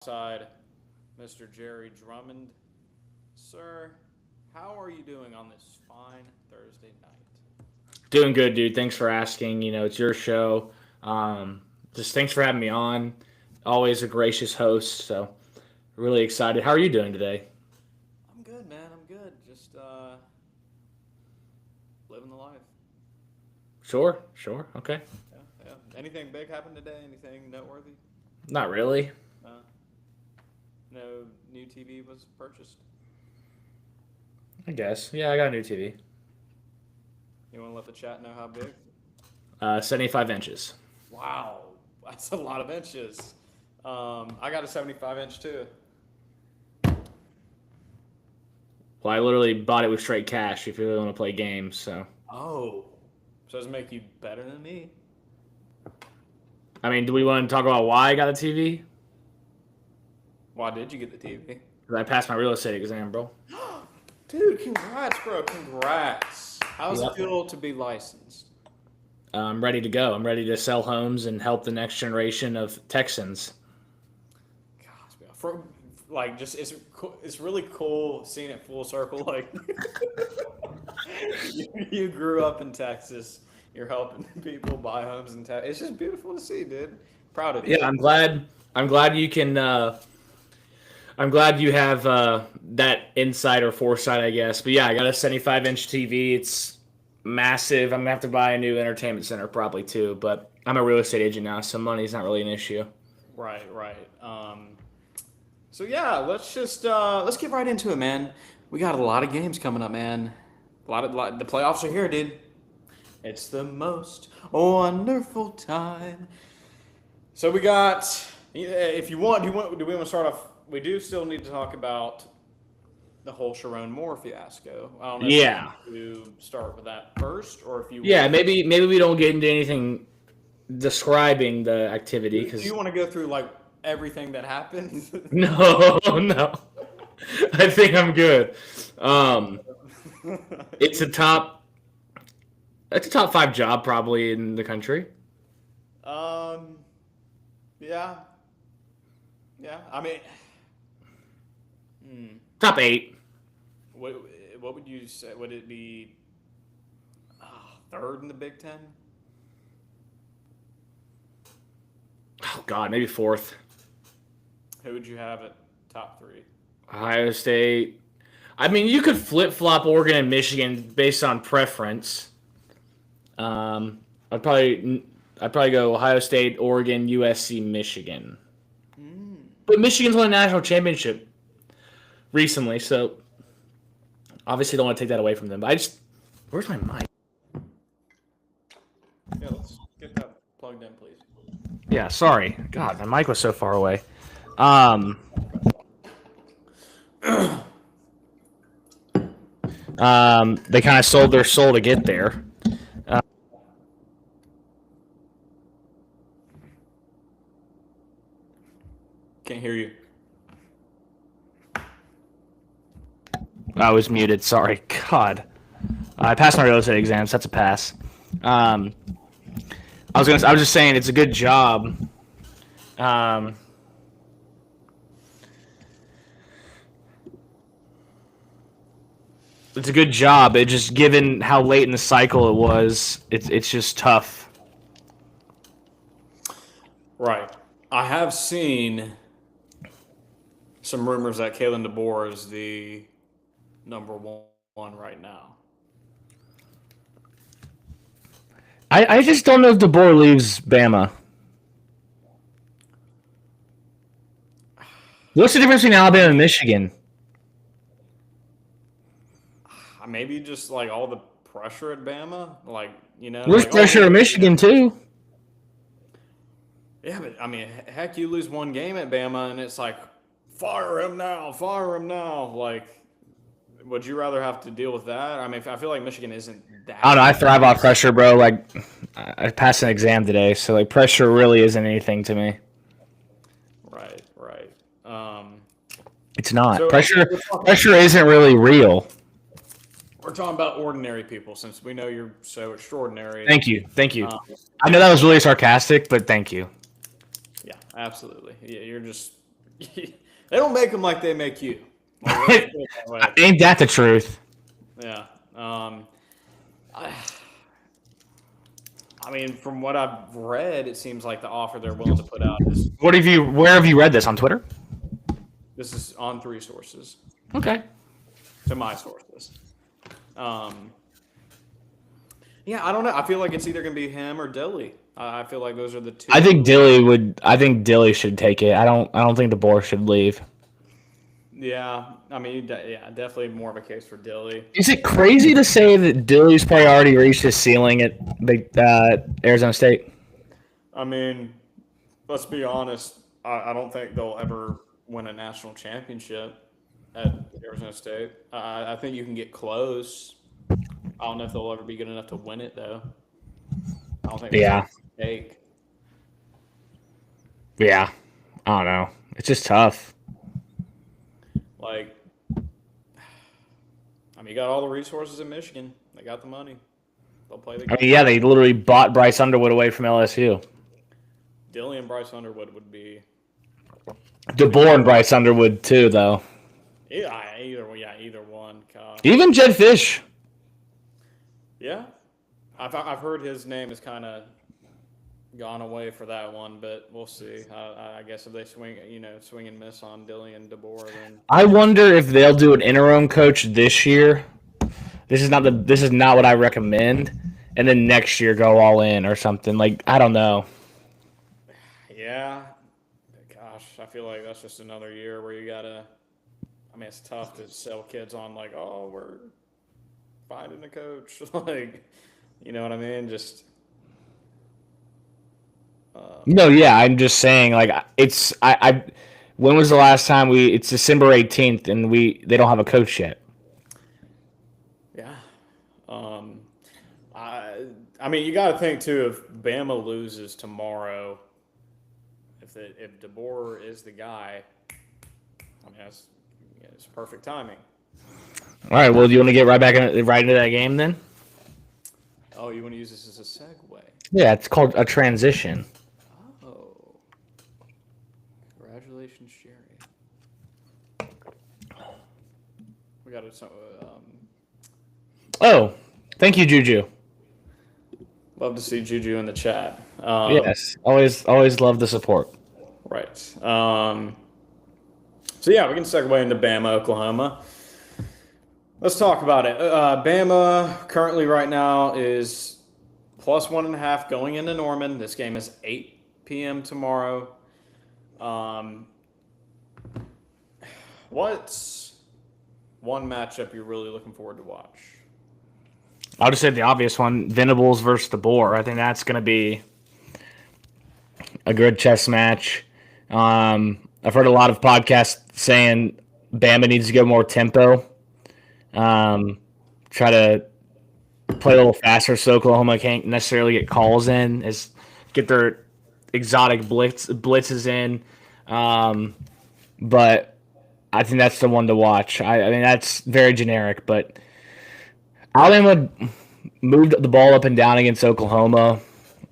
Side, Mr. Jerry Drummond. Sir, how are you doing on this fine Thursday night? Doing good, dude. Thanks for asking. It's your show. Just thanks for having me on. Always a gracious host. So really excited. How are you doing today? I'm good, man. I'm good. Just living the life. Sure, sure. Okay. Yeah, yeah. Anything big happened today? Anything noteworthy? Not really. Uh, no new TV was purchased. I guess. Yeah, I got a new TV. You want to let the chat know how big? 75 inches. Wow, that's a lot of inches. I got a 75 inch too. Well, I literally bought it with straight cash if you really want to play games. So, Oh, so does it make you better than me? I mean, do we want to talk about why I got a TV? Why did you get the TV? Because I passed my real estate exam, bro. Dude, congrats, bro. Congrats. How's it Yep. feel to be licensed? I'm ready to go. I'm ready to sell homes and help the next generation of Texans. Gosh, man. Like, just it's really cool seeing it full circle. Like, you grew up in Texas. You're helping people buy homes in Texas. It's just beautiful to see, dude. Proud of you. Yeah, I'm glad. I'm glad you can. I'm glad you have that insight or foresight, I guess. But yeah, I got a 75-inch TV. It's massive. I'm gonna have to buy a new entertainment center probably too. But I'm a real estate agent now, so money's not really an issue. Right, right. So yeah, let's get right into it, man. We got a lot of games coming up, man. The playoffs are here, dude. It's the most wonderful time. So we got. If you want, do we want to start off? We do still need to talk about the whole Sharon Moore fiasco. I don't know if Yeah, you want to start with that first, or if you yeah. want. Maybe we don't get into anything describing the activity Do you because want to go through like everything that happened? no, no. I think I'm good. Um, it's a top. It's a top five job probably in the country. um. Yeah. Yeah. I mean, hmm, Top eight. what what would you say? Would it be third in the Big Ten? Oh God, maybe fourth. Who would you have at top three? Ohio State. I mean, you could flip flop Oregon and Michigan based on preference. Um, I'd probably I'd probably go Ohio State, Oregon, USC, Michigan. Mm. But Michigan's won a national championship recently, so obviously don't want to take that away from them. But I just where's my mic? Yeah, let's get that plugged in, please. Yeah, sorry. God, my mic was so far away. Um, they kind of sold their soul to get there. Can't hear you. I was muted. Sorry. God, I passed my real estate exams. That's a pass. Um, I was just saying it's a good job. Um, it's a good job. It just given how late in the cycle it was, it's just tough. Right. I have seen some rumors that Kalen DeBoer is the number one right now. I just don't know if DeBoer leaves Bama. What's the difference between Alabama and Michigan? Maybe just like all the pressure at Bama, like There's like oh pressure yeah, at Michigan too. yeah, but I mean, heck, you lose one game at Bama, and it's like fire him now, fire him now. Like, would you rather have to deal with that? I mean, I feel like Michigan isn't I don't that know. I bad. thrive off pressure, bro. Like I passed an exam today, so like pressure really isn't anything to me. Right, right. It's not. So Pressure isn't really real. we're talking about ordinary people, since we know you're so extraordinary. Thank you. Thank you. Um, I know that was really sarcastic, but thank you. yeah, absolutely. Yeah, you're just They don't make them like they make you. Like, let's put it that way. Ain't that the truth? Yeah. I mean, from what I've read, it seems like the offer they're willing to put out is Where have you read this on Twitter? this is on 3 sources Okay. to my sources. Yeah, I don't know. I feel like it's either gonna be him or Dilly. I feel like those are the two. I think Dilly should take it. I don't think DeBoer should leave. Yeah, I mean, yeah, definitely more of a case for Dilly. Is it crazy to say that Dilly's probably already reached his ceiling at Arizona State? I mean, let's be honest. I don't think they'll ever win a national championship at Arizona State. I think you can get close. I don't know if they'll ever be good enough to win it, though. I don't think Yeah. take. Yeah. I don't know. It's just tough. Like, I mean, you got all the resources in Michigan. They got the money. They'll play the game. I mean, yeah, they literally bought Bryce Underwood away from LSU. Dilly and Bryce Underwood would be. DeBoer and Bryce Underwood too, though. Either one. God. Even Jed Fish. Yeah, I've heard his name has kind of gone away for that one, but we'll see. I guess if they swing and miss on Dilly and DeBoer, then I wonder if they'll do an interim coach this year. This is not what I recommend, and then next year go all in or something. Like, I don't know. yeah. Gosh, I feel like that's just another year where you gotta. I mean, it's tough to sell kids on like, oh, we're finding a coach, like, you know what I mean? Just. No, yeah, I'm just saying, like, it's I. When was the last time It's December 18th, and they don't have a coach yet. Yeah. I mean, you got to think too. If Bama loses tomorrow, if DeBoer is the guy, I mean, it's perfect timing. All right. Well, do you want to get right into that game then? Oh, you want to use this as a segue? Yeah, it's called a transition. Oh, congratulations, Sherry. We got it. Oh, thank you, Juju. Love to see Juju in the chat. Yes, always love the support. Right. So yeah, we can segue into Bama, Oklahoma. Let's talk about it. Bama currently right now is plus 1.5 going into Norman. This game is 8 p.m. tomorrow. What's one matchup you're really looking forward to watch? I'll just say the obvious one: Venables versus DeBoer. I think that's going to be a good chess match. I've heard a lot of podcasts saying Bama needs to go more tempo. Try to play a little faster so Oklahoma can't necessarily get calls in, get their exotic blitzes in. But I think that's the one to watch. I mean, that's very generic, but Alabama moved the ball up and down against Oklahoma.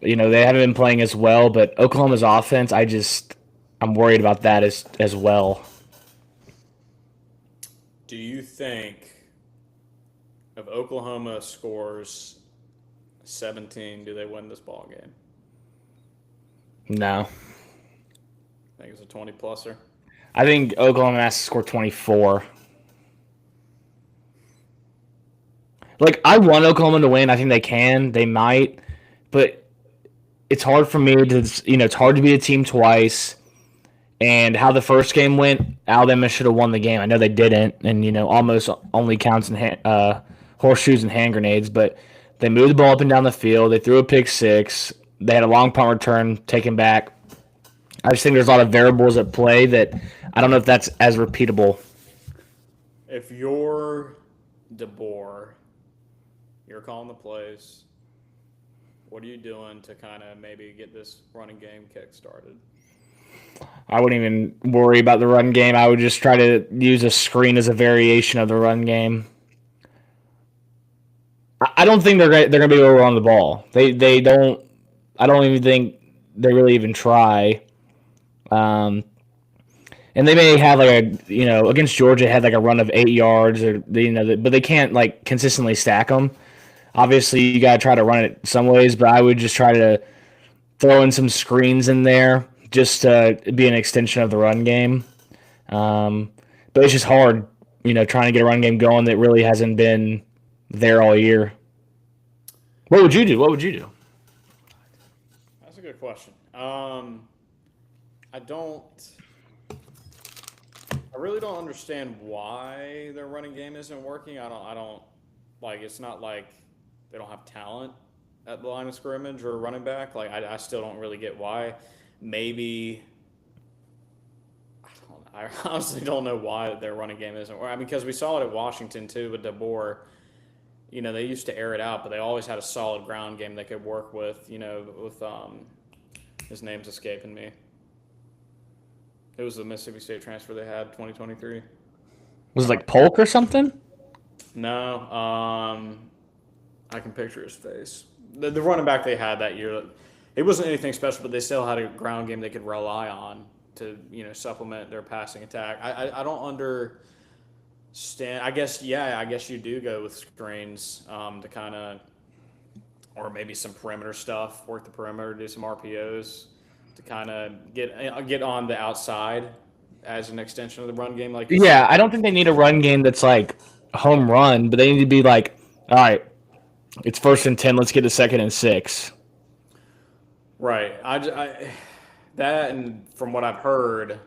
You know, they haven't been playing as well, but Oklahoma's offense, I'm worried about that as well. Do you think if Oklahoma scores 17, do they win this ball game? No. I think it's a 20-pluser. I think Oklahoma has to score 24. Like, I want Oklahoma to win. I think they can. They might. But it's hard for me to, it's hard to beat a team twice. And how the first game went, Alabama should have won the game. I know they didn't. And, almost only counts in horseshoes and hand grenades. But they moved the ball up and down the field. They threw a pick six. They had a long punt return taken back. I just think there's a lot of variables at play that I don't know if that's as repeatable. If you're DeBoer, you're calling the plays, what are you doing to kind of maybe get this running game kick started? I wouldn't even worry about the run game. I would just try to use a screen as a variation of the run game. I don't think they're going to be able to run the ball. They don't. I don't even think they really even try. And they may have like against Georgia had like a run of 8 yards or but they can't like consistently stack them. Obviously, you got to try to run it some ways, but I would just try to throw in some screens in there just to be an extension of the run game. But it's just hard, trying to get a run game going that really hasn't been there all year. What would you do? What would you do? That's a good question. I don't. I really don't understand why their running game isn't working. I don't like. It's not like they don't have talent at the line of scrimmage or running back. Like I still don't really get why. Maybe I don't. I honestly don't know why their running game isn't working. I mean, because we saw it at Washington too with DeBoer. They used to air it out, but they always had a solid ground game they could work with. With his name's escaping me. It was the Mississippi State transfer they had 2023. Was it like Polk or something? No, I can picture his face. The running back they had that year, it wasn't anything special, but they still had a ground game they could rely on to supplement their passing attack. I don't understand. I guess you do go with screens to kind of, or maybe some perimeter stuff, work the perimeter, do some RPOs to kind of get on the outside as an extension of the run game. Like Yeah, I don't think they need a run game that's like home run, but they need to be like, all right, it's 1st and 10. Let's get to 2nd and 6. Right. That, and from what I've heard,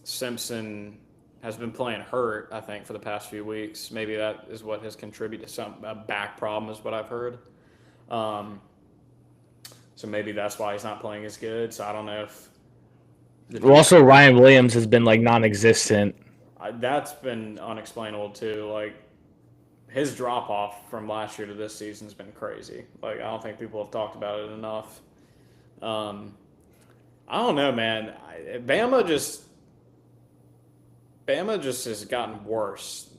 Simpson has been playing hurt, I think, for the past few weeks. Maybe that is what has contributed to a back problem, is what I've heard. So maybe that's why he's not playing as good. So I don't know if. Well, also, Ryan Williams has been like non-existent. That's been unexplainable too. Like his drop off from last year to this season has been crazy. Like I don't think people have talked about it enough. I don't know, man. Bama just has gotten worse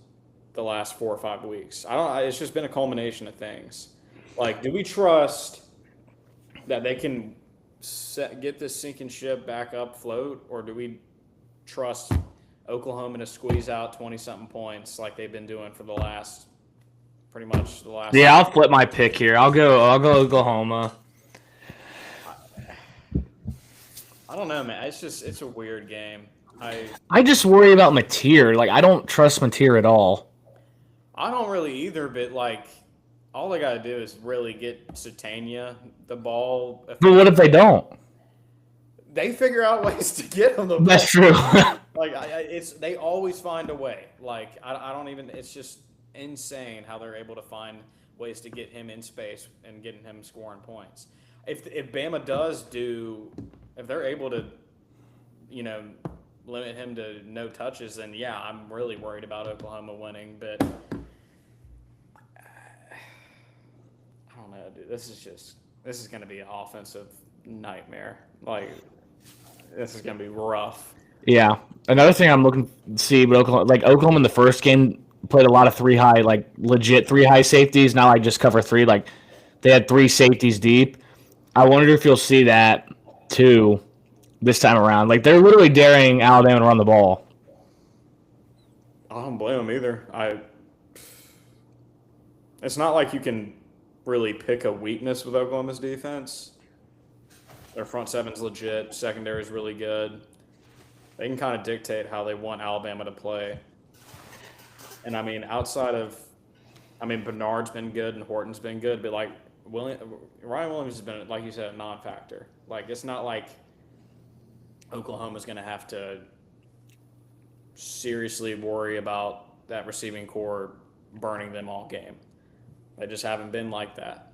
the last 4 or 5 weeks. It's just been a culmination of things. Like, do we trust that they can get this sinking ship back up float, or do we trust Oklahoma to squeeze out 20-something points like they've been doing for pretty much the last? Yeah, I'll flip my pick here. I'll go Oklahoma. I don't know, man. It's a weird game. I just worry about Mateer. Like, I don't trust Mateer at all. I don't really either, but like all they got to do is really get Satania the ball. But what if they don't? They figure out ways to get him the ball. That's true. Like they always find a way. Like I don't even. It's just insane how they're able to find ways to get him in space and getting him scoring points. If Bama if they're able to, limit him to no touches, then yeah, I'm really worried about Oklahoma winning. But I don't know, dude. This is going to be an offensive nightmare. Like this is going to be rough. Yeah. Another thing I'm looking to see, but Oklahoma in the first game played a lot of legit 3 high safeties, not like just cover 3. Like they had 3 safeties deep. I wonder if you'll see that too this time around. Like they're literally daring Alabama to run the ball. I don't blame them either. It's not like you can really pick a weakness with Oklahoma's defense. Their front seven's legit. Secondary is really good. They can kind of dictate how they want Alabama to play. And I mean, Bernard's been good and Horton's been good, but like Ryan Williams has been, like you said, a non-factor. Like it's not like Oklahoma's going to have to seriously worry about that receiving core burning them all game. They just haven't been like that.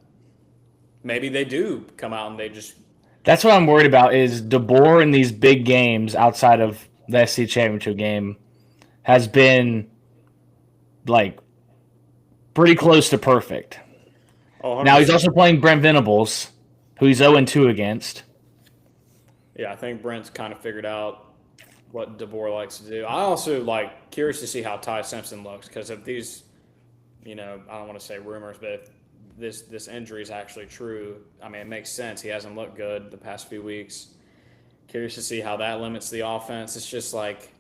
Maybe they do come out and they just. That's what I'm worried about is DeBoer in these big games outside of the SC championship game has been like pretty close to perfect. Oh, now he's also playing Brent Venables, who he's 0-2 against. Yeah, I think Brent's kind of figured out what DeBoer likes to do. I also curious to see how Ty Simpson looks, because if these, I don't want to say rumors, but if this injury is actually true, I mean, it makes sense. He hasn't looked good the past few weeks. Curious to see how that limits the offense. It's just like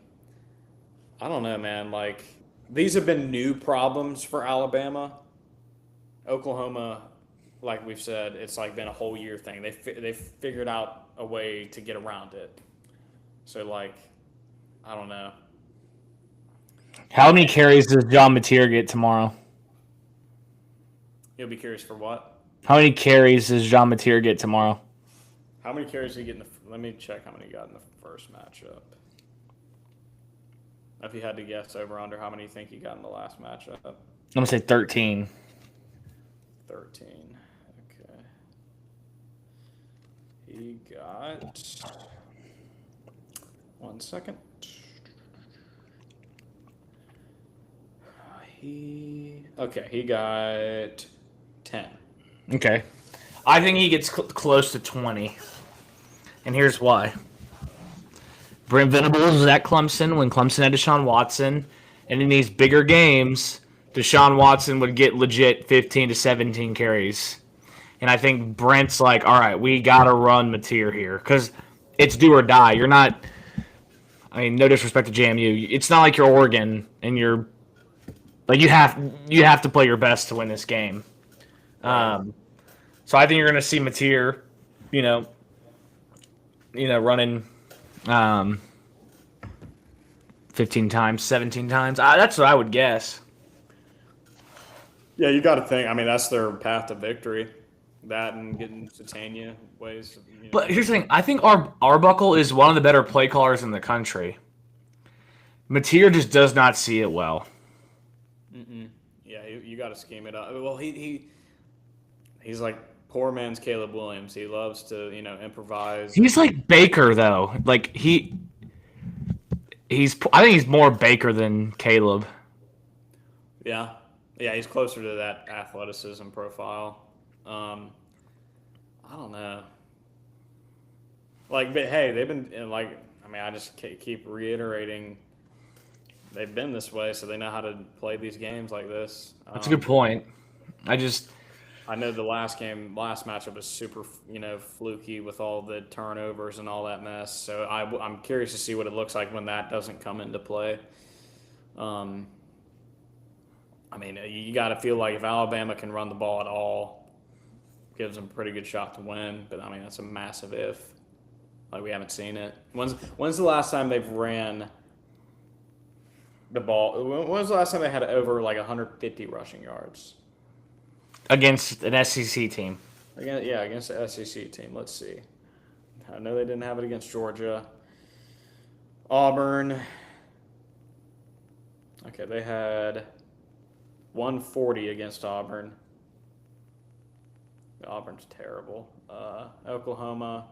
I don't know, man. Like these have been new problems for Alabama. Oklahoma, like we've said, it's like been a whole year thing. They figured out a way to get around it. So like, I don't know. How many carries does John Mateer get tomorrow? You'll be curious for what? How many carries does John Mateer get tomorrow? How many carries did he get in the? Let me check how many he got in the first matchup. If you had to guess over under, how many you think he got in the last matchup? I'm gonna say 13. 13. Okay. He got. 1 second. He got 10. Okay. I think he gets close to 20. And here's why. Brent Venables was at Clemson when Clemson had Deshaun Watson. And in these bigger games, Deshaun Watson would get legit 15 to 17 carries. And I think Brent's like, all right, we got to run Mateer here. Because it's do or die. You're not, I mean, no disrespect to JMU. It's not like you're Oregon and you're, like, you have to play your best to win this game. So I think you're going to see Mateer, running 15 times, 17 times. That's what I would guess. Yeah, you got to think. I mean, that's their path to victory. That and getting Satania ways. But here's the thing. I think Arbuckle is one of the better play callers in the country. Mateer just does not see it well. Yeah, you got to scheme it up. Well, he's like poor man's Caleb Williams. He loves to improvise. He's like Baker though. Like I think he's more Baker than Caleb. Yeah, he's closer to that athleticism profile. I don't know. Like, but hey, they've been like. I mean, I just keep reiterating. They've been this way, so they know how to play these games like this. That's a good point. I know the last matchup was super, fluky with all the turnovers and all that mess. So I'm curious to see what it looks like when that doesn't come into play. I mean, you got to feel like if Alabama can run the ball at all, gives them a pretty good shot to win. But I mean, that's a massive if. Like we haven't seen it. When's the last time they've ran the ball? When was the last time they had over like 150 rushing yards? Against an SEC team. Against the SEC team. Let's see. I know they didn't have it against Georgia. Auburn. Okay, they had 140 against Auburn. Auburn's terrible. Oklahoma.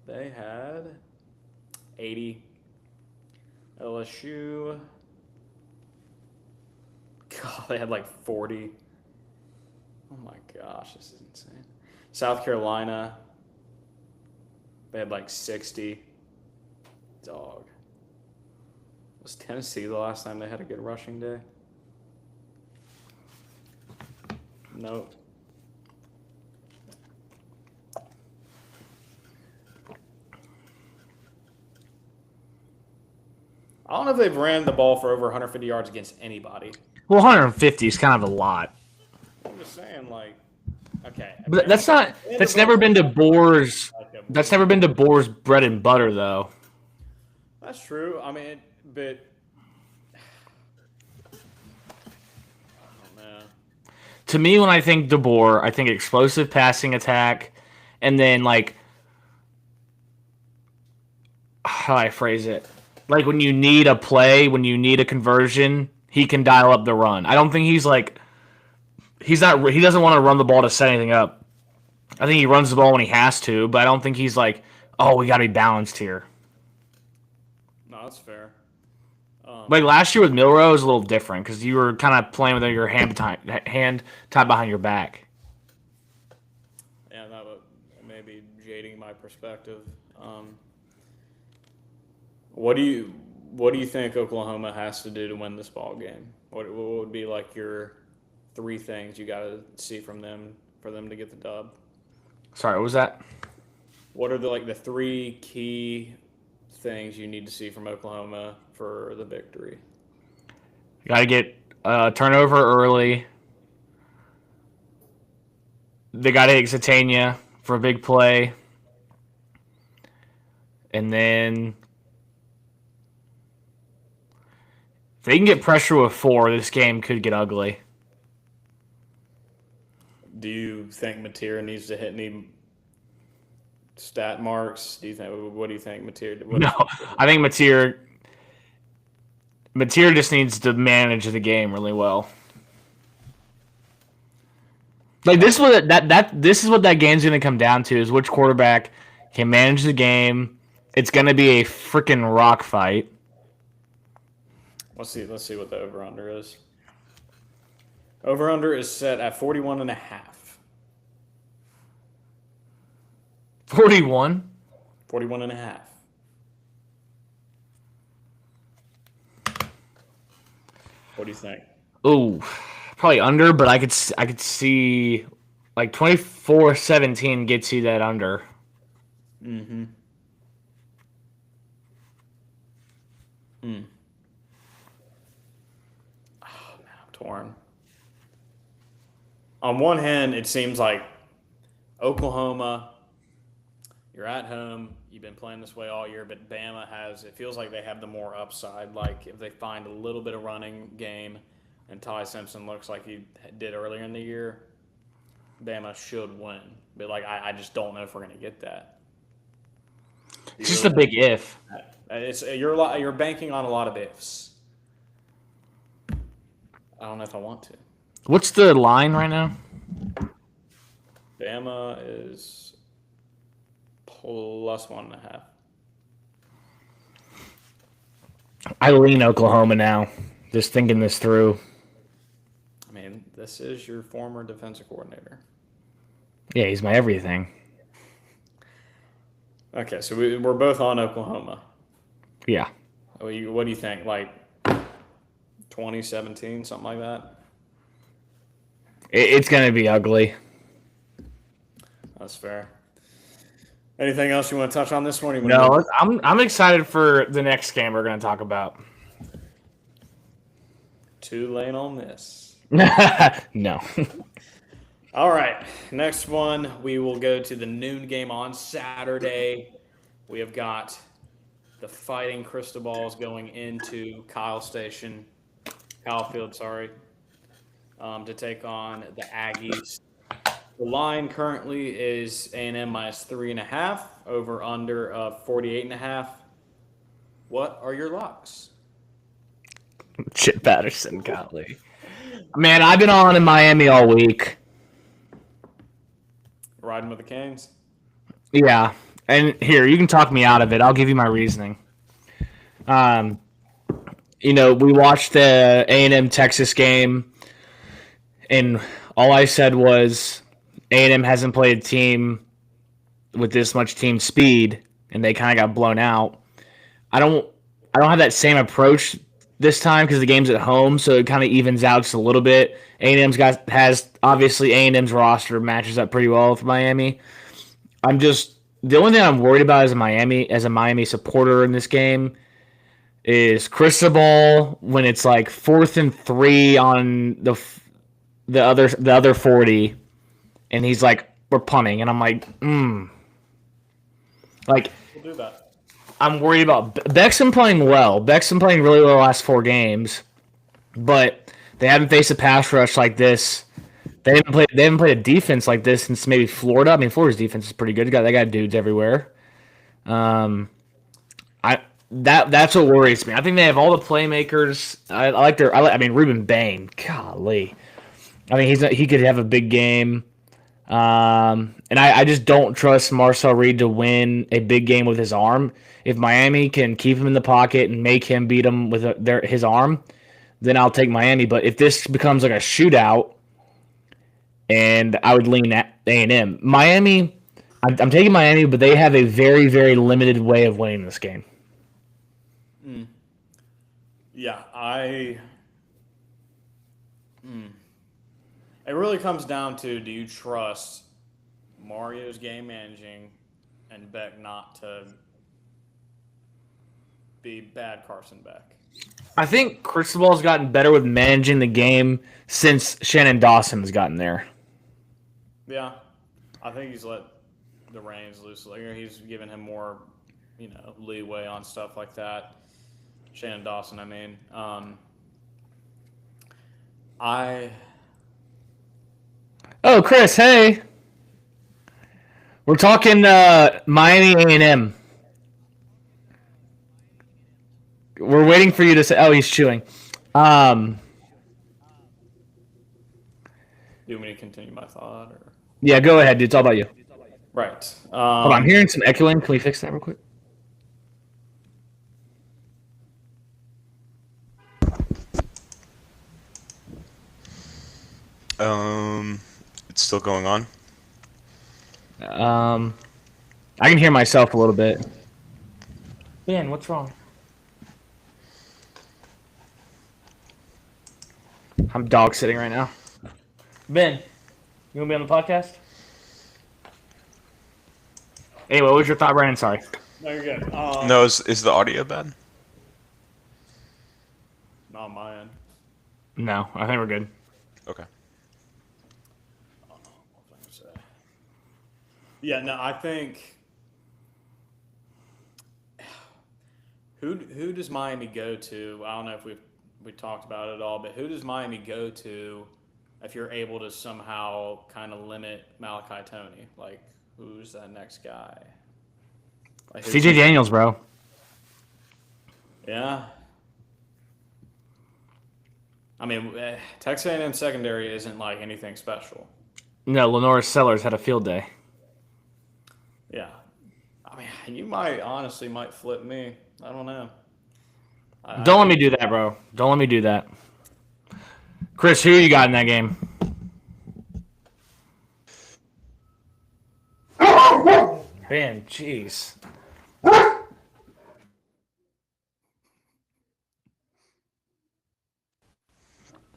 They had 80. LSU. God, they had like 40. Oh my gosh, this is insane. South Carolina. They had like 60. Dog. Was Tennessee the last time they had a good rushing day? Nope. I don't know if they've ran the ball for over 150 yards against anybody. Well, 150 is kind of a lot. I'm just saying, like, okay. But that's never been DeBoer's. That's never been DeBoer's bread and butter, though. That's true. I mean, but I don't know. To me, when I think DeBoer, I think explosive passing attack, and then like how do I phrase it? Like when you need a play, when you need a conversion, he can dial up the run. I don't think he doesn't want to run the ball to set anything up. I think he runs the ball when he has to, but I don't think he's like, oh, we got to be balanced here. No, that's fair. Like last year with Milroe, it was a little different because you were kind of playing with your hand tied behind your back. Yeah, that would maybe jading my perspective. What do you think Oklahoma has to do to win this ball game? What would be like your 3 things you got to see from them for them to get the dub? Sorry, what was that? What are the three key things you need to see from Oklahoma for the victory? Got to get turnover early. They got to hit Satania for a big play. And then if they can get pressure with 4, this game could get ugly. Do you think Mateer needs to hit any stat marks? Do you think? What do you think, Mateer? No, I think Mateer just needs to manage the game really well. Like this is what that game's gonna come down to, is which quarterback can manage the game. It's gonna be a freaking rock fight. Let's see what the over under is. Over under is set at 41.5. 41. 41.5. What do you think? Ooh, probably under, but I could see like 24-17 gets you that under. Mm-hmm. Oh man, I'm torn. On one hand, it seems like Oklahoma, you're at home, you've been playing this way all year, but Bama it feels like they have the more upside. Like if they find a little bit of running game and Ty Simpson looks like he did earlier in the year, Bama should win. But I just don't know if we're gonna get that. It's just a big if. You're banking on a lot of ifs. I don't know if I want to. What's the line right now? Bama is +1.5. I lean Oklahoma now. Just thinking this through. I mean, this is your former defensive coordinator. Yeah, he's my everything. Okay, so we're both on Oklahoma. Yeah. What do you think? Like 2017, something like that? It's going to be ugly. That's fair. Anything else you want to touch on this morning? No, I'm excited for the next game we're going to talk about. Tulane Ole Miss. No. All right, next one, we will go to the noon game on Saturday. We have got the Fighting Cristobal's going into Kyle Field, to take on the Aggies. The line currently is A&M -3.5, over under of 48.5. What are your locks? Chip Patterson, golly. Man, I've been on in Miami all week. Riding with the Canes? Yeah. And here, you can talk me out of it. I'll give you my reasoning. We watched the A&M Texas game, and all I said was A&M hasn't played a team with this much team speed, and they kind of got blown out. I don't have that same approach this time because the game's at home, so it kind of evens out just a little bit. has obviously A&M's roster matches up pretty well with Miami. The only thing I'm worried about as a Miami supporter in this game is Cristobal when it's like 4th and 3 on the other 40, and he's like, we're punting, and I'm like, Like, We'll do that. I'm worried about Beck's been playing well. Beck's been playing really well the last 4 games, but they haven't faced a pass rush like this. They haven't played a defense like this since maybe Florida. I mean, Florida's defense is pretty good. They got dudes everywhere. That's what worries me. I think they have all the playmakers. I mean, Ruben Bain. Golly, I mean he could have a big game. And I just don't trust Marcel Reed to win a big game with his arm. If Miami can keep him in the pocket and make him beat him with his arm, then I'll take Miami. But if this becomes like a shootout, and I would lean at A&M. Miami, I'm taking Miami, but they have a very, very limited way of winning this game. Yeah, It really comes down to, do you trust Mario's game managing and Beck not to be bad Carson Beck. I think Cristobal's gotten better with managing the game since Shannon Dawson has gotten there. Yeah, I think he's let the reins loose. Like, he's given him more, leeway on stuff like that. Shannon Dawson, I mean. Oh, Chris, hey. We're talking Miami A&M. We're waiting for you to say. Oh, he's chewing. Do you want me to continue my thought? Or? Yeah, go ahead, dude. It's all about you. Right. Hold on, I'm hearing some echoing. Can we fix that real quick? It's still going on. I can hear myself a little bit. Ben, what's wrong? I'm dog sitting right now. Ben, you want to be on the podcast? Anyway, what was your thought, Brandon? Sorry. No, you're good. No, is the audio bad? Not on my end. No, I think we're good. Okay. What was I gonna say? Yeah, no, I think. Who does Miami go to? I don't know if we talked about it at all, but who does Miami go to if you're able to somehow kind of limit Malachi Tony? Like, who's that next guy? Like, CJ Daniels, bro. Yeah. I mean, Texas A&M secondary isn't like anything special. No, Lenora Sellers had a field day. Yeah. I mean, you might flip me. I don't know. Don't let me do that, bro. Don't let me do that. Chris, who you got in that game? Man, jeez.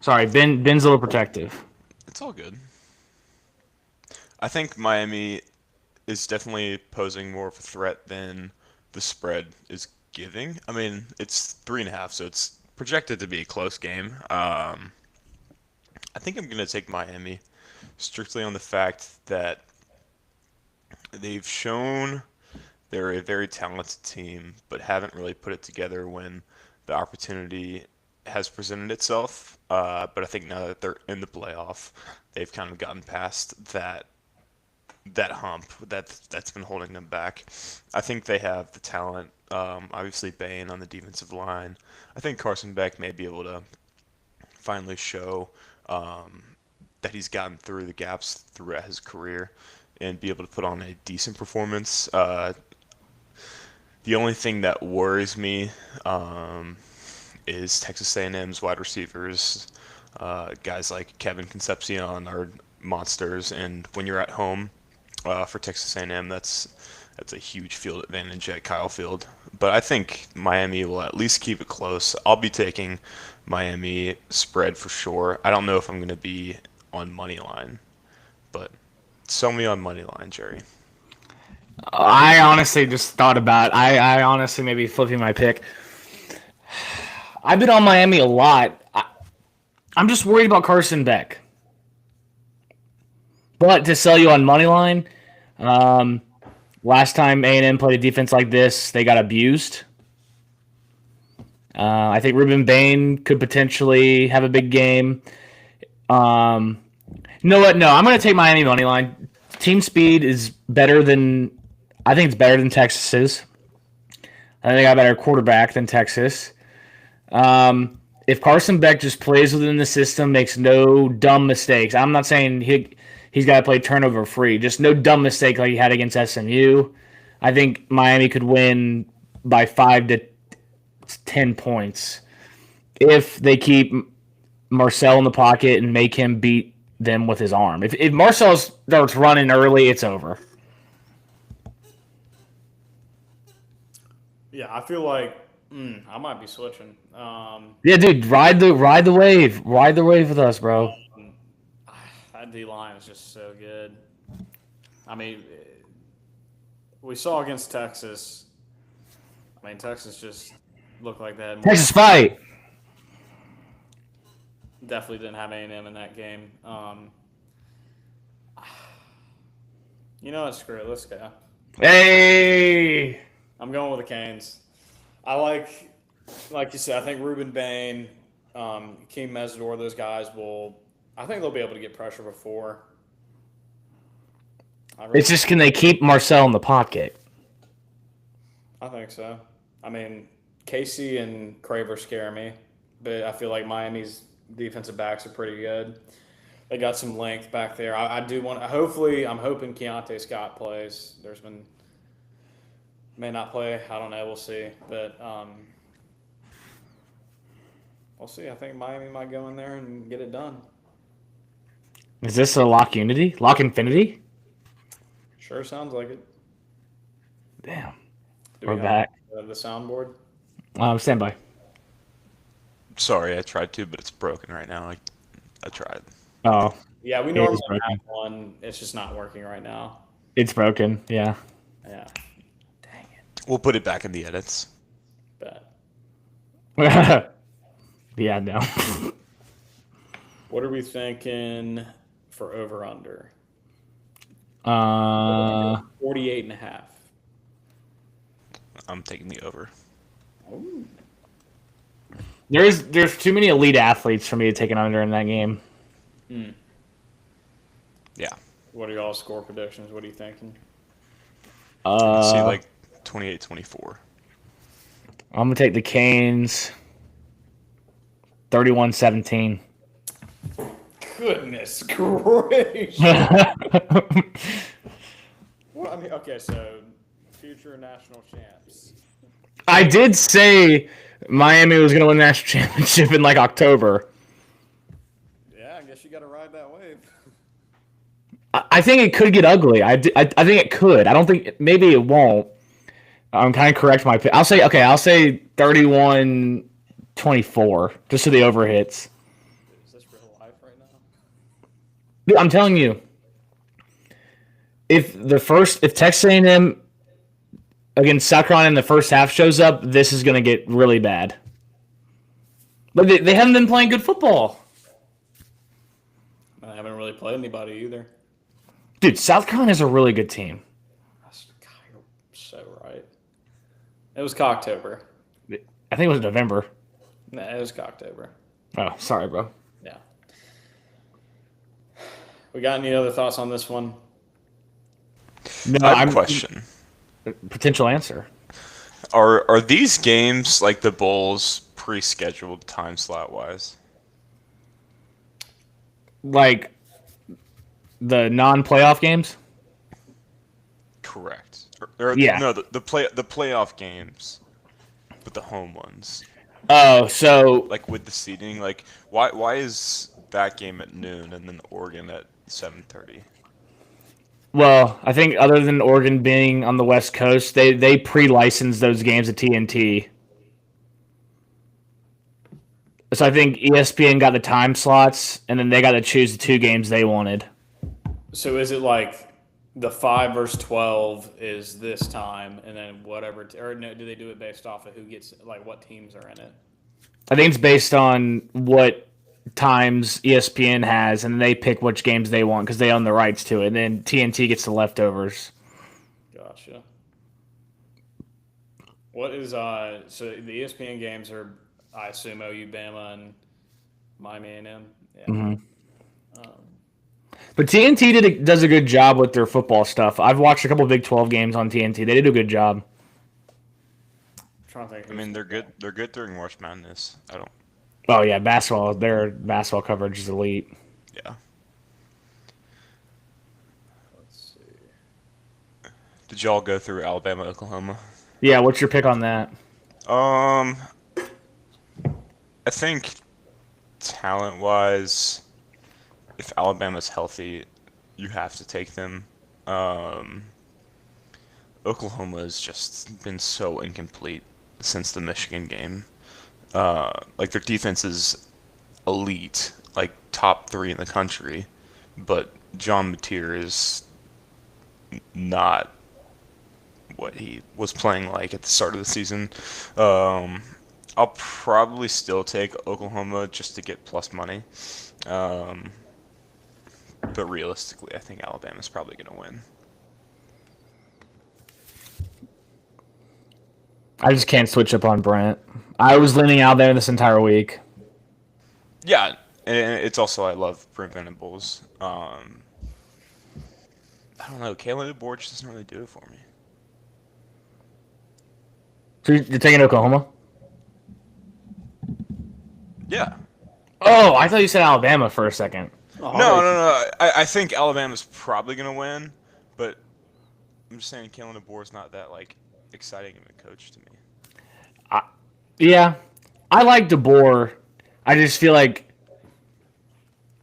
Sorry, Ben's a little protective. It's all good. I think Miami is definitely posing more of a threat than the spread is giving. I mean, it's 3.5, so it's projected to be a close game. I think I'm gonna take Miami strictly on the fact that they've shown they're a very talented team, but haven't really put it together when the opportunity has presented itself. But I think now that they're in the playoff, they've kind of gotten past that hump that's been holding them back. I think they have the talent. Obviously, Bain on the defensive line. I think Carson Beck may be able to finally show that he's gotten through the gaps throughout his career and be able to put on a decent performance. The only thing that worries me is Texas A&M's wide receivers. Guys like Kevin Concepcion are monsters, and when you're at home for Texas A&M, that's a huge field advantage at Kyle Field. But I think Miami will at least keep it close. I'll be taking Miami spread for sure. I don't know if I'm going to be on money line, but sell me on money line, Jerry. I honestly just thought about. I honestly maybe flipping my pick. I've been on Miami a lot. I'm just worried about Carson Beck. But to sell you on money line, last time A&M played a defense like this, they got abused. I think Ruben Bain could potentially have a big game. You know what? No, I'm going to take Miami money line. Team speed is better than. I think it's better than Texas's. I think they got a better quarterback than Texas. If Carson Beck just plays within the system, makes no dumb mistakes. I'm not saying he's got to play turnover free. Just no dumb mistake like he had against SMU. I think Miami could win by 5 to 10 points if they keep Marcel in the pocket and make him beat them with his arm. If Marcel starts running early, it's over. Yeah, I feel like I might be switching. Yeah, dude, ride the wave. Ride the wave with us, bro. That D line is just so good. I mean, we saw against Texas. I mean, Texas just looked like they had more. Texas fight. Definitely didn't have A&M in that game. You know what? Screw it. Let's go. Hey. I'm going with the Canes. I like you said, I think Ruben Bain, Keem Mesidor, those guys I think they'll be able to get pressure before. It's just, can they keep Marcel in the pocket? I think so. I mean, Casey and Craver scare me, but I feel like Miami's defensive backs are pretty good. They got some length back there. I do want. Hopefully, I'm hoping Keontae Scott plays. May not play. I don't know. We'll see. But we'll see. I think Miami might go in there and get it done. Is this a lock unity? Lock infinity? Sure sounds like it. Damn. Do We're we back. have the soundboard? Stand by. Sorry, I tried to, but it's broken right now. I tried. Oh, Yeah, we It normally is broken. have one. It's just not working right now. it's broken. Yeah. Yeah, We'll put it back in the edits. but Yeah, no. what are we thinking for over under? 48 and a half. I'm taking the over. Ooh. There's too many elite athletes for me to take an under in that game. Yeah. What are y'all score predictions? What are you thinking? See, like 28-24. I'm gonna take the Canes. 31-17. Goodness gracious! Well, I mean, okay, so future national champs. I did say Miami was gonna win the national championship in like October. Yeah, I guess you got to ride that wave. I think it could get ugly. I think it could. I don't think maybe it won't. I'm kind of correct my pick. I'll say 31-24 just so the over hits. Is this real life right now? Dude, I'm telling you, if Texas A&M against South Carolina in the first half shows up, this is going to get really bad. But they haven't been playing good football. I haven't really played anybody either. Dude, South Carolina's a really good team. God, you're so right. It was Cocktober. I think it was November. Nah, it was Cocktober. Oh, sorry, bro. Yeah. We got any other thoughts on this one? No, I have a question. Potential answer. Are these games like the bowls pre-scheduled time slot wise? Like the non-playoff games? Correct. Or Yeah. No, the playoff games, but the home ones. Oh, so Like with the seating, like why is that game at noon and then Oregon at 7:30? well, I think other than Oregon being on the West Coast, they pre-licensed those games to TNT. So I think ESPN got the time slots, and then they got to choose the two games they wanted. So is it like the 5 versus 12 is this time, and then whatever, or no, do they do it based off of who gets, like what teams are in it? I think it's based on what times ESPN has, and they pick which games they want because they own the rights to it. And then TNT gets the leftovers. Gotcha. What is so the ESPN games are, I assume, OU, Bama, and Miami A&M. Yeah. Mhm. But TNT does a good job with their football stuff. I've watched a couple of Big 12 games on TNT. They did a good job. Trying to think. I mean, they're good. They're good during March Madness. I don't. Oh yeah, basketball. Their basketball coverage is elite. Yeah. Let's see. Did y'all go through Alabama, Oklahoma? Yeah, what's your pick on that? I think talent-wise, if Alabama's healthy, you have to take them. Oklahoma has just been so incomplete since the Michigan game. Like their defense is elite, like top 3 in the country, but John Mateer is not what he was playing like at the start of the season. Um, I'll probably still take Oklahoma just to get plus money. Um, but realistically, I think Alabama's probably going to win. I just can't switch up on Brent. I was leaning out there this entire week. Yeah, and it's also I love Brent Venables. I don't know, Kalen DeBoer just doesn't really do it for me. So you're taking Oklahoma? Yeah. Oh, I thought you said Alabama for a second. Oh, No. I think Alabama's probably going to win, but I'm just saying Kalen DeBoer's not that like exciting of a coach to me. Yeah, I like DeBoer. I just feel like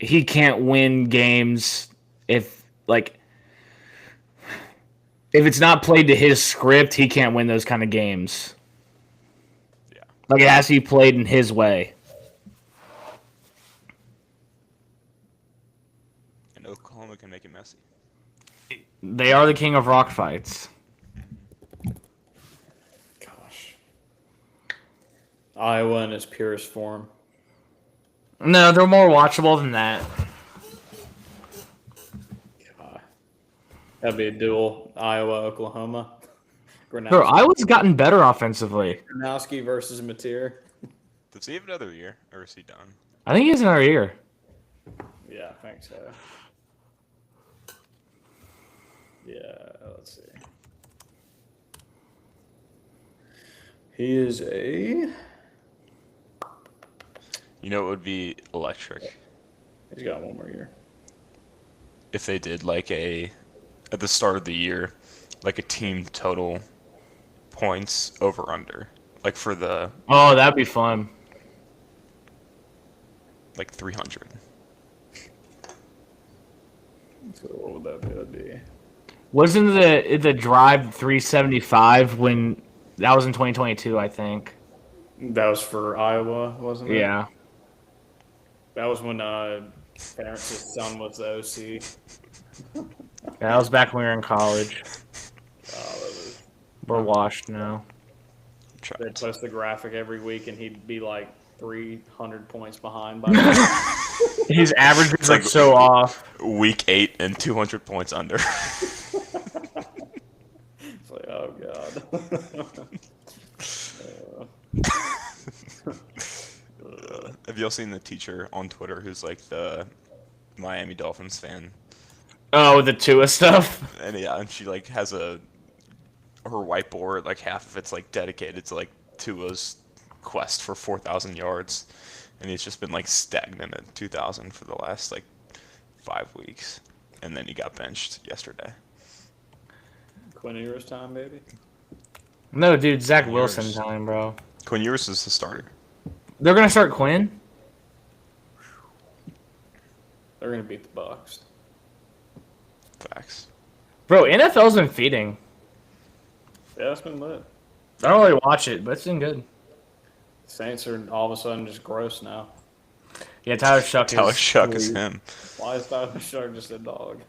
he can't win games if if it's not played to his script. He can't win those kind of games. Yeah. Like it has to be played in his way. And Oklahoma can make it messy. They are the king of rock fights. gosh. Iowa in its purest form. No, they're more watchable than that. God. That'd be a duel. Iowa, Oklahoma. Bro, Iowa's gotten better offensively. Gronowski versus Mateer. Does he have another year, or is he done? I think he has another year. Yeah, I think so. Yeah, let's see. He is a. You know, it would be electric He's got one more year. if they did like at the start of the year, like a team total points over under, like for the Oh, that'd be fun. like 300. So what would that be? Wasn't the drive 375 when that was in 2022? I think. That was for Iowa, wasn't it? Yeah. That was when Clarence's son was the OC. That was back when we were in college. That was, We're washed now. they'd post the graphic every week, and he'd be like 300 points behind by the His averages like- are so off. Week 8 and 200 points under. It's like, oh god. Have y'all seen the teacher on Twitter who's like the Miami Dolphins fan? Oh, the Tua stuff. And yeah, and she like has her whiteboard, like half of it's like dedicated to like Tua's quest for 4,000 yards, and he's just been like stagnant at 2,000 for the last like 5 weeks, and then he got benched yesterday. Quinn Ewers time, baby. No, dude, Zach Years. Wilson time, bro. Quinn Ewers is the starter. They're gonna start Quinn. They're gonna beat the Bucks. Facts. Bro, NFL's been feeding. Yeah, it's been lit. I don't really watch it, but it's been good. Saints are all of a sudden just gross now. Yeah, Tyler Shuck Tyler is. Shuck is him. Why is Tyler Shuck just a dog?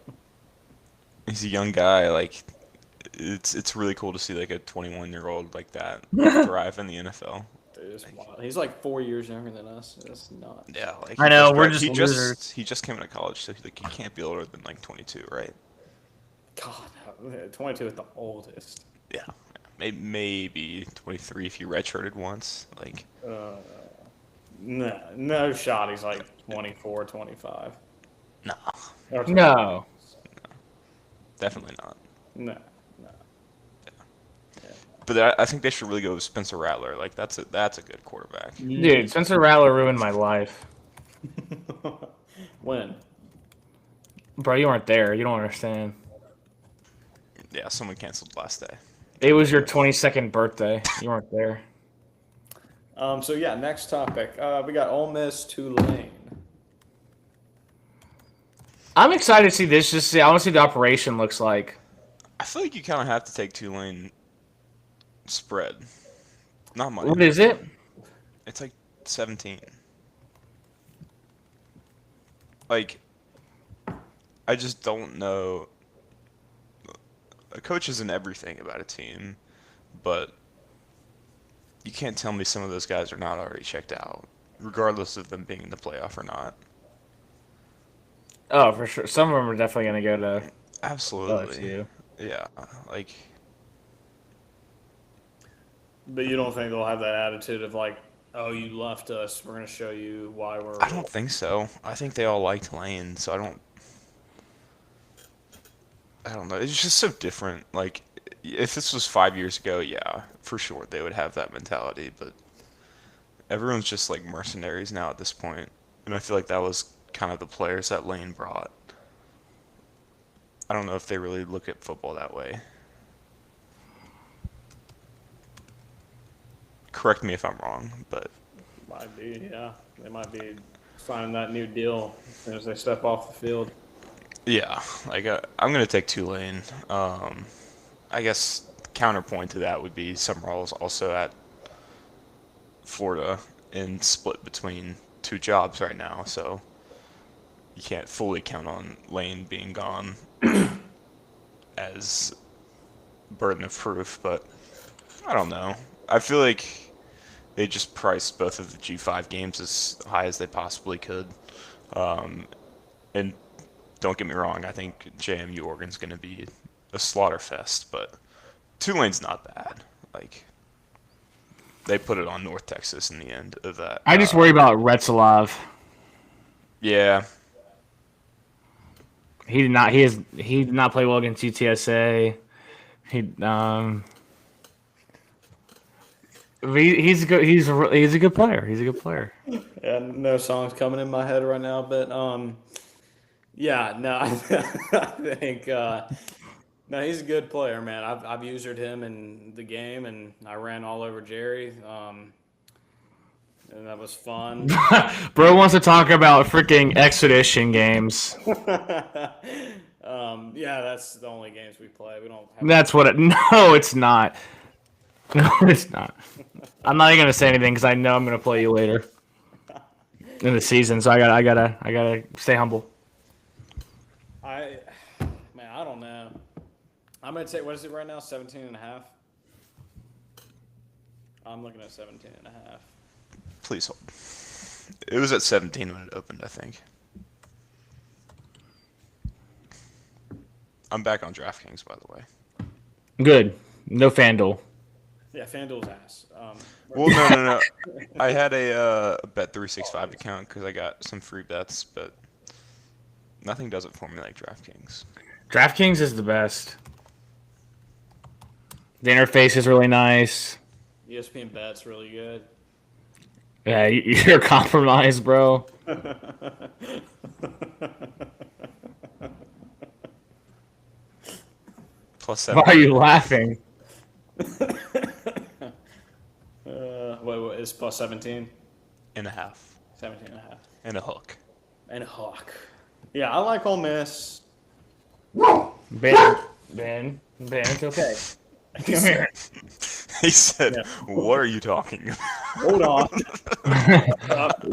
He's a young guy. Like it's really cool to see like a 21-year-old like that thrive in the NFL. Dude, it's wild. He's like 4 years younger than us. That's not. Yeah, like I know, we're he just losers. he just came out of college, so he can't be older than like 22, right? God, 22 is the oldest. Yeah, maybe 23 if you redshirted once. Like No shot. He's like 24, 25. nah, Or No. definitely not. No. But I think they should really go with Spencer Rattler. Like that's a good quarterback. Dude, Spencer Rattler ruined my life. When? Bro, you weren't there. You don't understand. Yeah, someone canceled last day. It was your 22nd birthday. You weren't there. So yeah, next topic. We got Ole Miss Tulane. I'm excited to see this. Just see, I want to see the operation looks like. I feel like you kind of have to take Tulane spread. Not money. What is it? It's like 17. Like, I just don't know. a coach isn't everything about a team, but you can't tell me some of those guys are not already checked out, regardless of them being in the playoff or not. Oh, for sure. Some of them are definitely going to go to Absolutely. LSU. Yeah, like But you don't think they'll have that attitude of like, oh, you left us. We're gonna show you why we're. I don't think so. I think they all liked Lane, so I don't know. It's just so different. Like if this was 5 years ago, yeah, for sure they would have that mentality, but everyone's just like mercenaries now at this point. And I feel like that was kind of the players that Lane brought. I don't know if they really look at football that way. Correct me if I'm wrong, but Might be, yeah. They might be signing that new deal as soon as they step off the field. yeah, like I'm gonna take Tulane. I guess counterpoint to that would be Summerall's also at Florida and split between two jobs right now, so you can't fully count on Lane being gone as burden of proof. But I don't know. I feel like they just priced both of the G5 games as high as they possibly could. And don't get me wrong, I think JMU Oregon's going to be a slaughter fest, but Tulane's not bad. Like they put it on North Texas in the end of that. I just worry about Retzlaff. Yeah, He did not. He did not play well against UTSA. He's a good. He's a good player. He's a good player. Yeah, no songs coming in my head right now, but yeah, no, I think no, he's a good player, man. I've used him in the game, and I ran all over Jerry, and that was fun. Bro wants to talk about freaking expedition games. Yeah, that's the only games we play. We don't have. That's what it. No, it's not. No, it's not. I'm not even gonna say anything because I know I'm gonna play you later in the season. So I gotta stay humble. Man, I don't know. I'm gonna take, what is it right now? 17 and a half. I'm looking at 17 and a half. please hold. It was at 17 when it opened, I think. I'm back on DraftKings, by the way. Good. No FanDuel. Yeah, FanDuel's ass. Well, no. I had a Bet365 account because I got some free bets, but nothing does it for me like DraftKings. DraftKings is the best. The interface is really nice. ESPN Bet's really good. Yeah, you're compromised, bro. Plus Why 7 are you laughing? What is plus 17? and a half 17 and a half. and a hook. And a hawk. Yeah, I like Ole Miss. Ben, it's okay. Come here. He said, Yeah. "What are you talking about?" Hold on.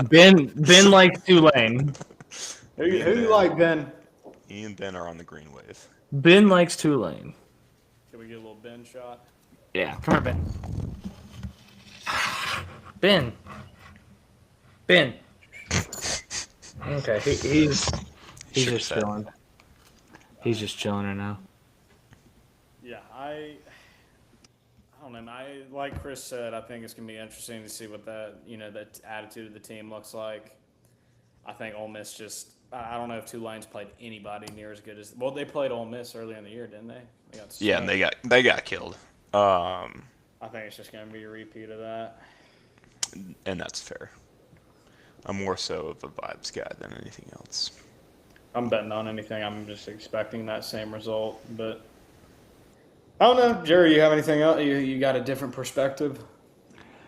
Ben likes Tulane. Who you like, Ben? He and Ben are on the green wave. Ben likes Tulane. Can we get a little Ben shot? Yeah, come here, Ben. Ben. Okay, he's Shook just his head. chilling. He's just chilling right now. Yeah, I don't know. Like Chris said, I think it's gonna be interesting to see what that attitude of the team looks like. I think Ole Miss I don't know if Tulane's played anybody near as good as. Well, they played Ole Miss earlier in the year, didn't they? Yeah, and they got killed. I think it's just gonna be a repeat of that. And that's fair. I'm more so of a vibes guy than anything else. I'm betting on anything. I'm just expecting that same result, but I don't know, Jerry. You have anything else? You got a different perspective?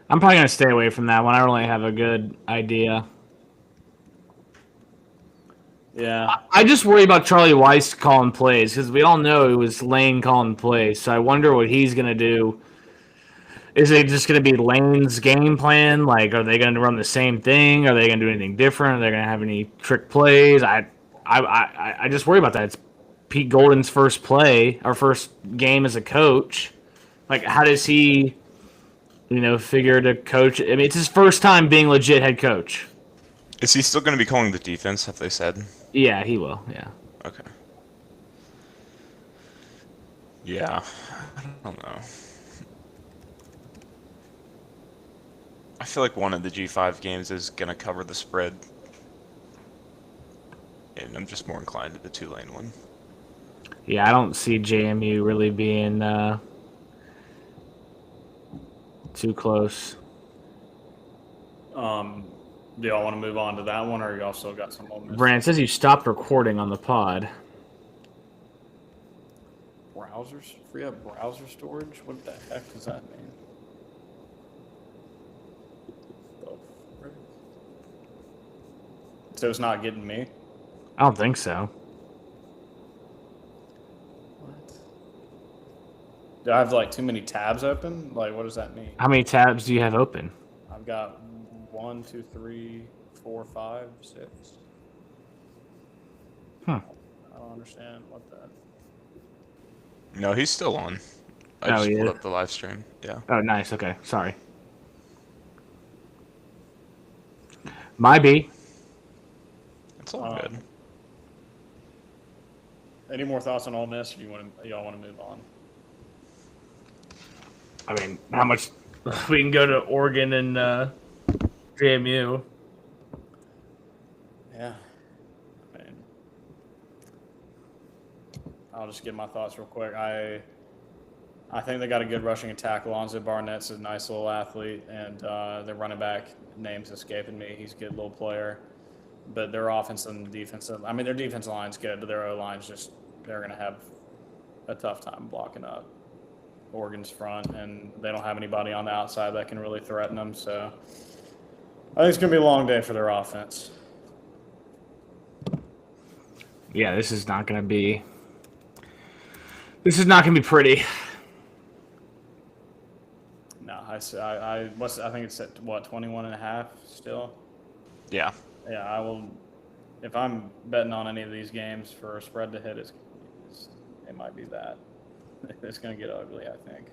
I'm probably gonna stay away from that one. I don't really have a good idea. Yeah. I just worry about Charlie Weiss calling plays because we all know it was Lane calling plays. So I wonder what he's gonna do. Is it just gonna be Lane's game plan? Like, are they gonna run the same thing? Are they gonna do anything different? Are they gonna have any trick plays? I just worry about that. It's Pete Golden's first play, our first game as a coach. Like, how does he, figure to coach? I mean, it's his first time being legit head coach. Is he still going to be calling the defense? Have they said? Yeah, he will. Yeah. Okay. Yeah, I don't know. I feel like one of the G5 games is going to cover the spread. And I'm just more inclined to the Tulane one. Yeah, I don't see JMU really being too close. Do y'all want to move on to that one, or y'all still got some Ole Miss? Brand, it says you stopped recording on the pod. Browsers? Free up browser storage? What the heck does that mean? The frick? So it's not getting me? I don't think so. What? Do I have like too many tabs open? Like, what does that mean? How many tabs do you have open? I've got 1, 2, 3, 4, 5, 6. Huh. I don't understand what that. No, he's still on. I Oh, just he pulled is? up the live stream. Yeah. Oh, nice. Okay, sorry. My B. It's all good. Any more thoughts on Ole Miss? Or y'all want to move on? I mean, how much we can go to Oregon and JMU. Yeah. I mean, I'll just give my thoughts real quick. I think they got a good rushing attack. Alonzo Barnett's a nice little athlete, and their running back name's escaping me. He's a good little player. But their offense and defensive, I mean, their defensive line's good, but their O-line's just, they're going to have a tough time blocking up Oregon's front, and they don't have anybody on the outside that can really threaten them. So I think it's going to be a long day for their offense. Yeah, this is not going to be pretty. No, I think it's at, what, 21.5 still? Yeah. Yeah, I will. If I'm betting on any of these games for a spread to hit, it might be that. It's going to get ugly, I think.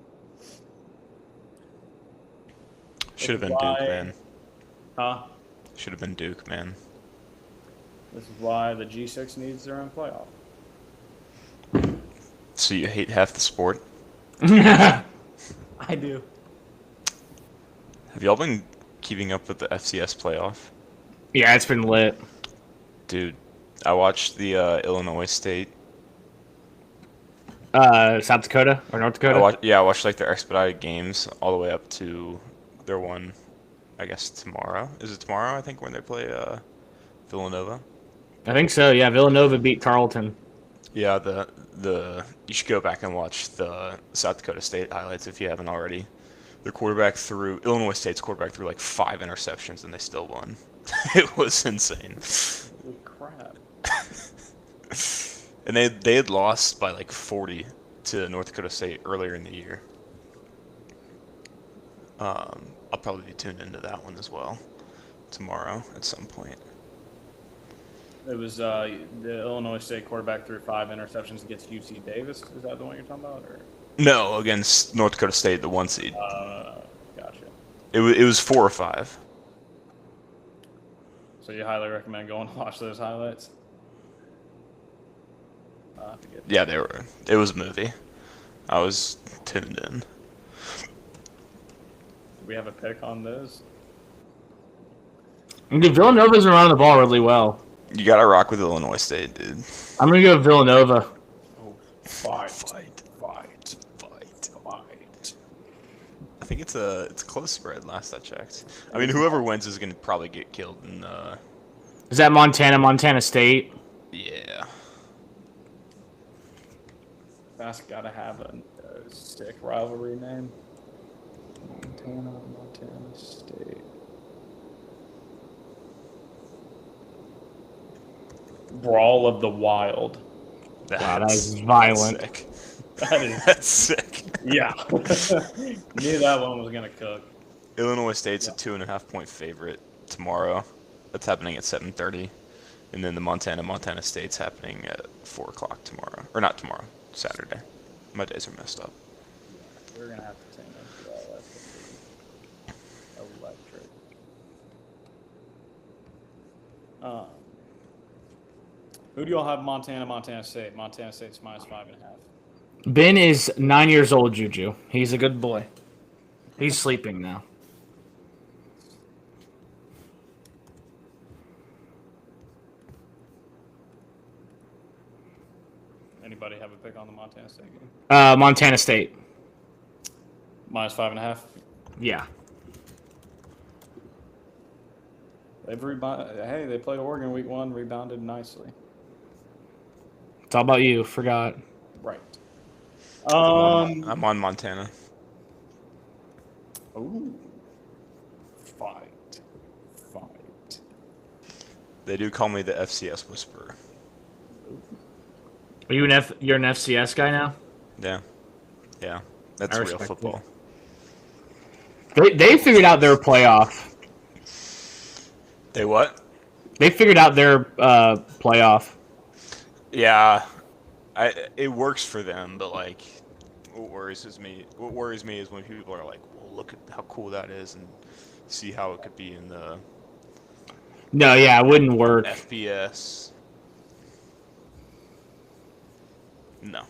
Should have been Duke, man. Huh? Should have been Duke, man. This is why the G6 needs their own playoff. So you hate half the sport? I do. Have y'all been keeping up with the FCS playoff? Yeah, it's been lit. Dude, I watched the Illinois State. South Dakota or North Dakota? I watched like their expedited games all the way up to their one, I guess tomorrow. Is it tomorrow, I think, when they play Villanova? I think so, yeah. Villanova beat Tarleton. Yeah, you should go back and watch the South Dakota State highlights if you haven't already. Illinois State's quarterback threw like 5 interceptions and they still won. It was insane. Holy crap. And they had lost by like 40 to North Dakota State earlier in the year. I'll probably be tuned into that one as well tomorrow at some point. It was the Illinois State quarterback threw 5 interceptions against UC Davis. Is that the one you're talking about? Or? No, against North Dakota State, the 1 seed. Gotcha. It was 4 or 5. So you highly recommend going to watch those highlights? Yeah, it was a movie. I was tuned in. Do we have a pick on those? Dude, Villanova's been running the ball really well. You gotta rock with Illinois State, dude. I'm going to go Villanova. Oh, fight. I think it's a close spread. Last I checked. I mean, whoever wins is gonna probably get killed in. Is that Montana State? Yeah. That's gotta have a sick rivalry name. Montana State. Brawl of the Wild. Wow, that is violent. Sick. That is, That's sick. yeah. Knew that one was gonna cook. Illinois State's a 2.5 point favorite tomorrow. That's happening at 7:30. And then the Montana State's happening at 4 o'clock tomorrow. Or not tomorrow, Saturday. My days are messed up. We're gonna have to tune into that. That's gonna be electric. Who do y'all have? Montana State. Montana State's -5.5. Ben is 9 years old, Juju. He's a good boy. He's sleeping now. Anybody have a pick on the Montana State game? Montana State. -5.5. Yeah. Hey, they played Oregon week 1, rebounded nicely. It's all about you. Forgot. Right. I'm on Montana. Ooh. Fight. They do call me the FCS Whisperer. Are you you're an FCS guy now? Yeah. That's I real respect football. They figured out their playoff. They what? They figured out their playoff. Yeah, it works for them, but like, what worries me is when people are like, "Well, look at how cool that is," and see how it could be in the No, yeah, it wouldn't work. FBS. No,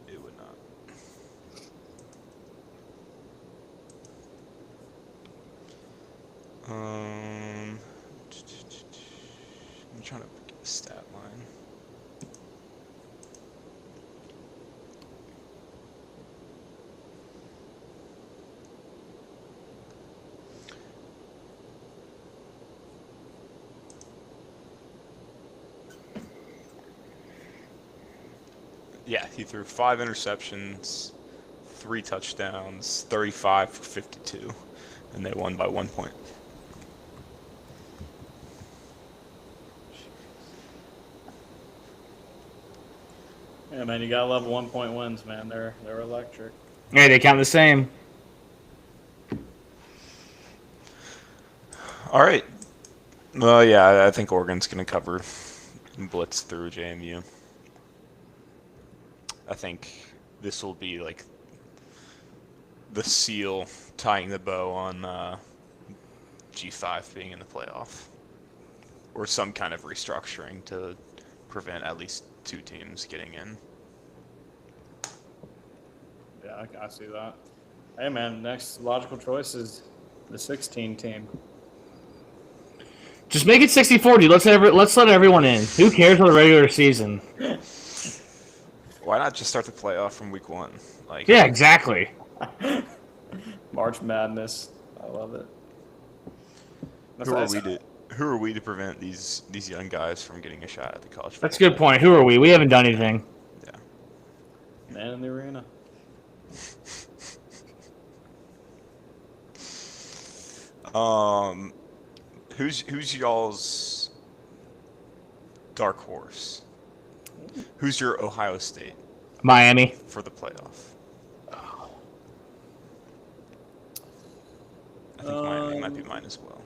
it would not. I'm trying to get the stat line. Yeah, he threw 5 interceptions, 3 touchdowns, 35 for 52, and they won by 1 point. Yeah, man, you gotta love 1-point wins, man. They're electric. Hey, they count the same. All right. Well, yeah, I think Oregon's going to cover and blitz through JMU. I think this will be like the seal tying the bow on G5 being in the playoff, or some kind of restructuring to prevent at least 2 teams getting in. Yeah, I see that. Hey, man, next logical choice is the 16 team. Just make it 64, dude. Let's let everyone in. Who cares for the regular season? Why not just start the playoff from week 1? Like, Yeah, exactly. March Madness. I love it. Who are we to prevent these young guys from getting a shot at the college football? That's a good point. Who are we? We haven't done anything. Yeah. Man in the arena. Who's y'all's dark horse? Who's your Ohio State Miami. for the playoff? I think Miami might be mine as well.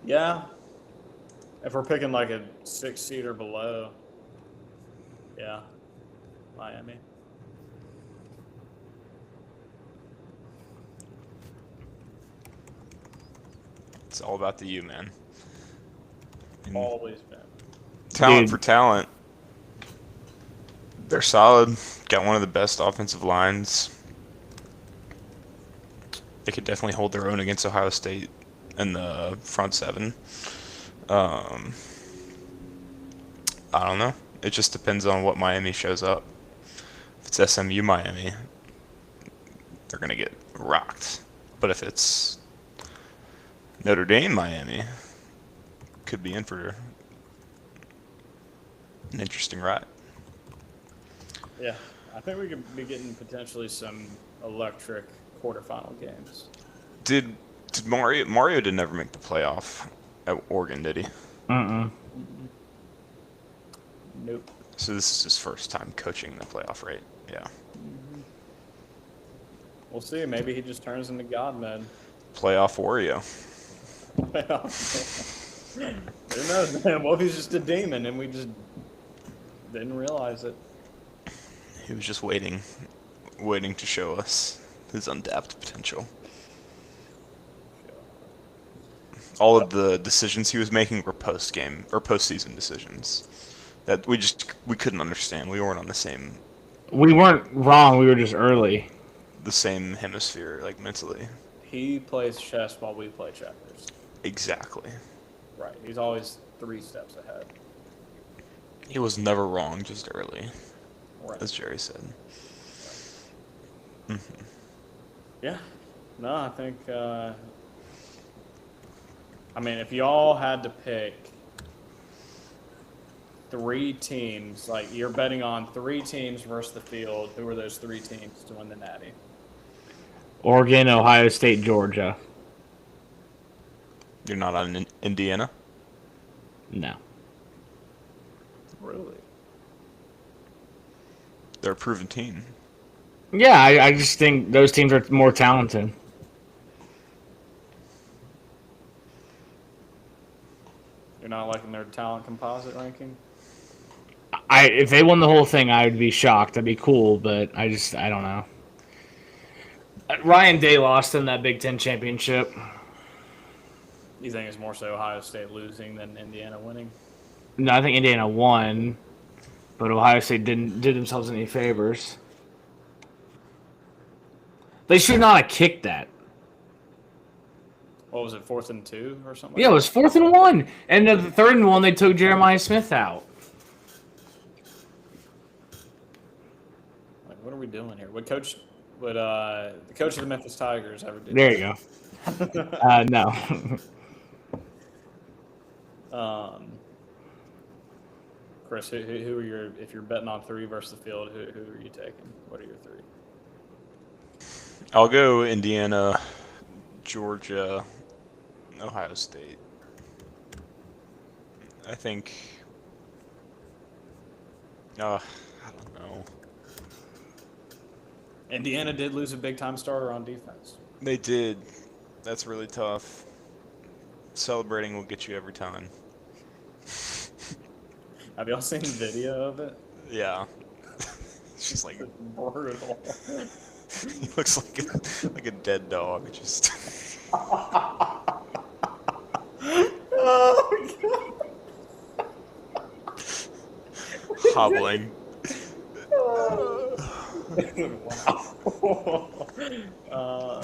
Yeah. If we're picking like a 6 seed or below, yeah, Miami. It's all about the U, man. And Always been. talent Dude. for talent. They're solid. Got one of the best offensive lines. They could definitely hold their own against Ohio State in the front 7. I don't know. It just depends on what Miami shows up. If it's SMU Miami, they're going to get rocked. But if it's Notre Dame Miami, could be in for an interesting ride. Yeah, I think we could be getting potentially some electric quarterfinal games. Did Mario did never make the playoff at Oregon, did he? Mm-mm. Nope. So this is his first time coaching the playoff, right? Yeah. We'll see. Maybe he just turns into God mode. Playoff Wario. Who knows, man? What if he's just a demon and we just didn't realize it? He was just waiting to show us his untapped potential. All of the decisions he was making were post-game or postseason decisions that we couldn't understand. We weren't on the same We weren't wrong. We were just early. hemisphere, like mentally. He plays chess while we play checkers. Exactly. Right. He's always 3 steps ahead. He was never wrong, just early, Right. as Jerry said. Yeah. No, I think. I mean, if y'all had to pick 3 teams, like you're betting on 3 teams versus the field, who are those 3 teams to win the Natty? Oregon, Ohio State, Georgia. You're not on Indiana? No. Really? They're a proven team. Yeah, I just think those teams are more talented. You're not liking their talent composite ranking? If they won the whole thing, I would be shocked. That'd be cool, but I don't know. Ryan Day lost in that Big Ten championship. You think it's more so Ohio State losing than Indiana winning? No, I think Indiana won, but Ohio State didn't did themselves any favors. They should not have kicked that. What was it, 4th and 2 or something? Yeah, it was 4th and 1, and the 3rd and 1 they took Jeremiah Smith out. Like, what are we doing here? Would the coach of the Memphis Tigers ever do? There you go. No. Chris, who are your, if you're betting on 3 versus the field, who are you taking? What are your 3? I'll go Indiana, Georgia, Ohio State. I think. I don't know. Indiana did lose a big-time starter on defense. They did. That's really tough. Celebrating will get you every time. Have y'all seen the video of it? Yeah. She's like, It's brutal. he looks like a dead dog, just hobbling. Wow.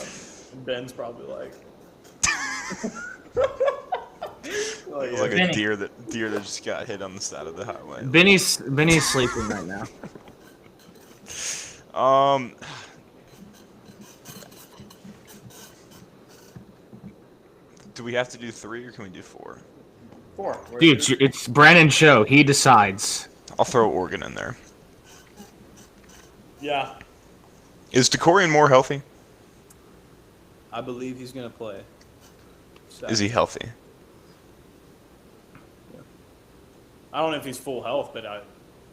Ben's probably like, Like a deer that just got hit on the side of the highway. Benny's sleeping right now. Do we have to do 3 or can we do 4? 4. Dude, it's Brandon's show. He decides. I'll throw Oregon in there. Yeah, Is DeCorian Moore healthy? I believe he's gonna play. Is he healthy? I don't know if he's full health, but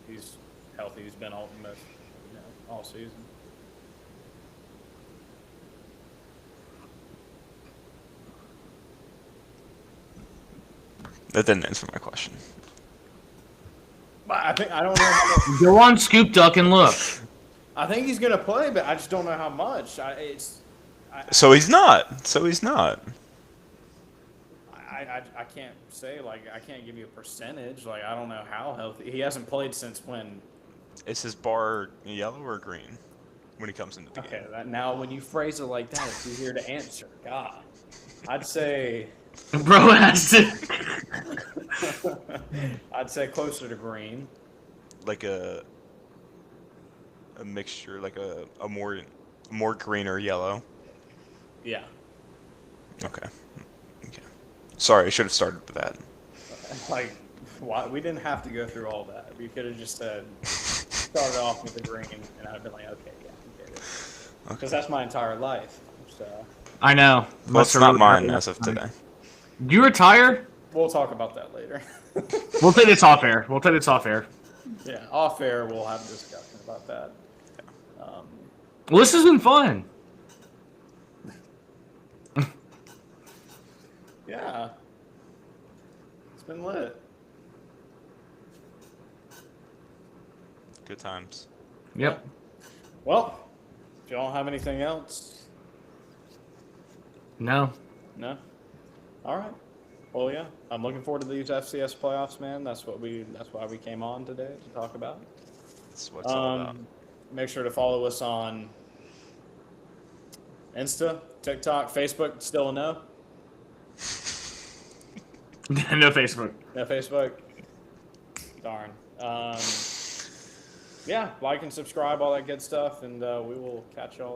he's healthy. He's been all season. That didn't answer my question. But I don't know how much. Go on Scoop Duck and look. I think he's gonna play, but I just don't know how much. So he's not. I can't say, like, I can't give you a percentage. Like, I don't know how healthy. He hasn't played since when? Is his bar yellow or green when he comes into the Okay, game? now when you phrase it like that, it's easier to answer. God. I'd say Bro has to. I'd say closer to green. Like a mixture, like a more green or yellow. Yeah. Okay. Sorry, I should have started with that. Like, why, we didn't have to go through all that. We could have just said, started off with the green, and I'd have been like, okay, yeah, I get it. Because that's my entire life. So I know. Well, it's not mine as of today. Do you retire? we'll talk about that later. We'll take this off air. Yeah, off air, we'll have a discussion about that. Well, this has been fun. Yeah. It's been lit. Good times. Yep. Well, if y'all have anything else, No. no. All right. Well, yeah. I'm looking forward to these FCS playoffs, man. That's why we came on today to talk about. That's what it's all about. Make sure to follow us on Insta, TikTok, Facebook. Still a no? No Facebook. No Facebook. Darn. Yeah, like and subscribe, all that good stuff, and we will catch y'all.